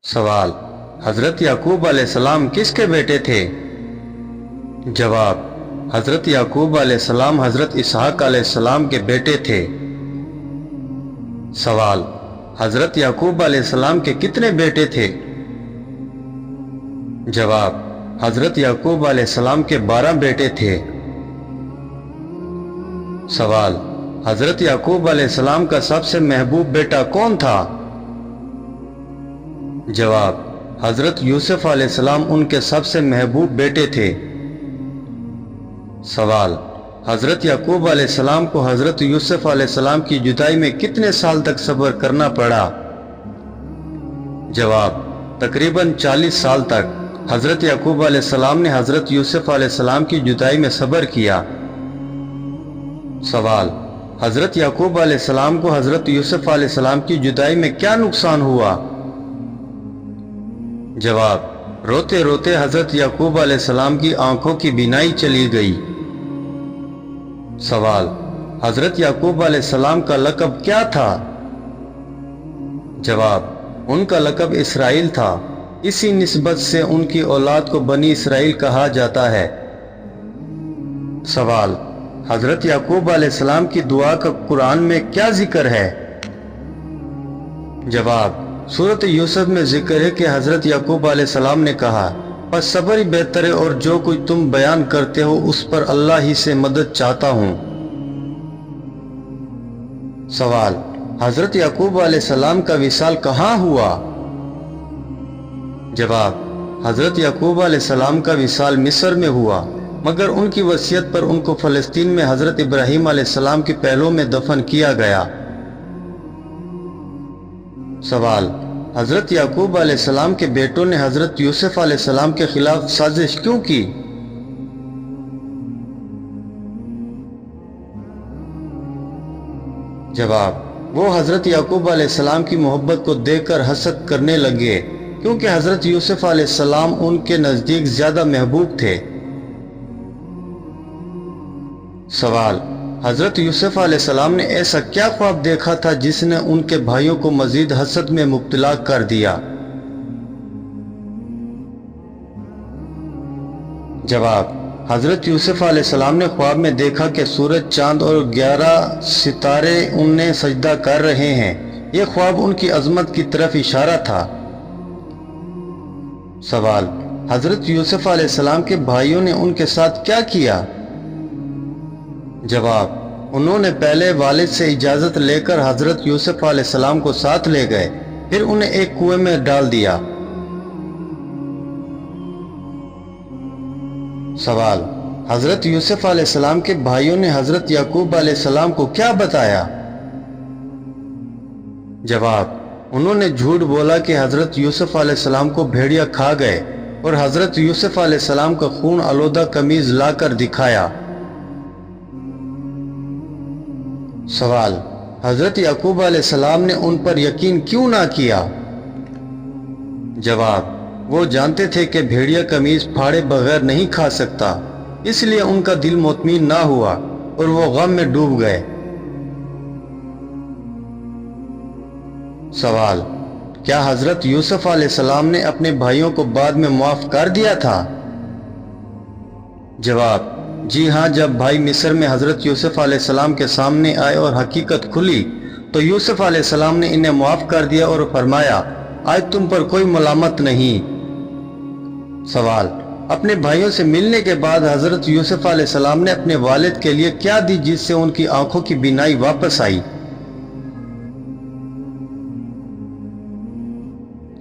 सवाल, हजरत याकूब अलैहिस्सलाम किसके बेटे थे? जवाब, हजरत याकूब अलैहिस्सलाम हजरत इसहाक अलैहिस्सलाम के बेटे थे। सवाल, हजरत याकूब अलैहिस्सलाम के कितने बेटे थे? जवाब, हजरत याकूब अलैहिस्सलाम के 12 बेटे थे। सवाल, हजरत याकूब अलैहिस्सलाम का सबसे महबूब बेटा कौन था? जवाब, हजरत यूसुफ अलैहिस्सलाम उनके सबसे महबूब बेटे थे। सवाल, हजरत याकूब अलैहिस्सलाम को हजरत यूसुफ अलैहिस्सलाम की जुदाई में कितने साल तक सब्र करना पड़ा? जवाब, तकरीबन 40 साल तक हजरत याकूब अलैहिस्सलाम ने हजरत यूसुफ अलैहिस्सलाम की जुदाई में सब्र किया। सवाल, हजरत याकूब अलैहिस्सलाम को हजरत यूसुफ अलैहिस्सलाम की जुदाई में क्या नुकसान हुआ? जवाब, रोते रोते हजरत याकूब अलैहिस्सलाम की आंखों की बीनाई चली गई। सवाल, हजरत याकूब अलैहिस्सलाम का लक़ब क्या था? जवाब, उनका लक़ब इसराइल था। इसी निस्बत से उनकी औलाद को बनी इसराइल कहा जाता है। सवाल, हजरत याकूब अलैहिस्सलाम की दुआ का कुरान में क्या जिक्र है? जवाब, सूरत यूसुफ में जिक्र है कि हजरत याकूब अलैहिस्सलाम ने कहा, बस सब्र ही बेहतर है और जो कुछ तुम बयान करते हो उस पर अल्लाह ही से मदद चाहता हूं। सवाल, हजरत याकूब अलैहिस्सलाम का विसाल कहाँ हुआ? जवाब, हजरत याकूब अलैहिस्सलाम का विसाल मिस्र में हुआ, मगर उनकी वसीयत पर उनको फलस्तीन में हजरत इब्राहीम अलैहिस्सलाम के पहलू में दफन किया गया। सवाल, हजरत याकूब अलैहिस्सलाम के बेटों ने हजरत यूसुफ अलैहिस्सलाम के खिलाफ साजिश क्यों की? जवाब, वो हजरत याकूब अलैहिस्सलाम की मोहब्बत को देखकर हसद करने लगे, क्योंकि हजरत यूसुफ अलैहिस्सलाम उनके नजदीक ज्यादा महबूब थे। सवाल, हजरत यूसुफ अलैहिस्सलाम ने ऐसा क्या ख्वाब देखा था जिसने उनके भाइयों को मजीद हसद में मुब्तला कर दिया? जवाब, हजरत यूसुफ अलैहिस्सलाम ने ख्वाब में देखा कि सूरज, चांद और 11 सितारे उन्हें सजदा कर रहे हैं। यह ख्वाब उनकी अजमत की तरफ इशारा था। सवाल, हजरत यूसुफ अलैहिस्सलाम के भाइयों ने उनके साथ क्या किया? जवाब, उन्होंने पहले वालिद से इजाजत लेकर हजरत यूसुफ अलैहिस्सलाम को साथ ले गए, फिर उन्हें एक कुएं में डाल दिया। सवाल, हजरत यूसुफ अलैहिस्सलाम के भाइयों ने हजरत याकूब अलैहिस्सलाम को क्या बताया? जवाब, उन्होंने झूठ बोला कि हजरत यूसुफ अलैहिस्सलाम को भेड़िया खा गए और हजरत यूसुफ अलैहिस्सलाम का खून आलूदा कमीज लाकर दिखाया। सवाल, हजरत याकूब अलैहिस्सलाम ने उन पर यकीन क्यों ना किया? जवाब, वो जानते थे कि भेड़िया कमीज फाड़े बगैर नहीं खा सकता, इसलिए उनका दिल मुतमईन ना हुआ और वो गम में डूब गए। सवाल, क्या हजरत यूसुफ अलैहिस्सलाम ने अपने भाइयों को बाद में माफ कर दिया था? जवाब, जी हाँ, जब भाई मिस्र में हजरत यूसुफ अलैहिस्सलाम के सामने आए और हकीकत खुली तो यूसुफ अलैहिस्सलाम ने इन्हें माफ कर दिया और फरमाया, आज तुम पर कोई मलामत नहीं। सवाल, अपने भाइयों से मिलने के बाद हजरत यूसुफ अलैहिस्सलाम ने अपने वालिद के लिए क्या दी जिससे उनकी आंखों की बीनाई वापस आई?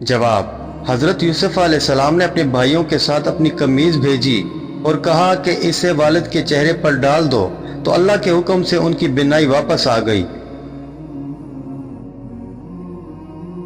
जवाब, हजरत यूसुफ अलैहिस्सलाम ने अपने भाइयों के साथ अपनी कमीज भेजी और कहा कि इसे वालिद के चेहरे पर डाल दो, तो अल्लाह के हुक्म से उनकी बीनाई वापस आ गई।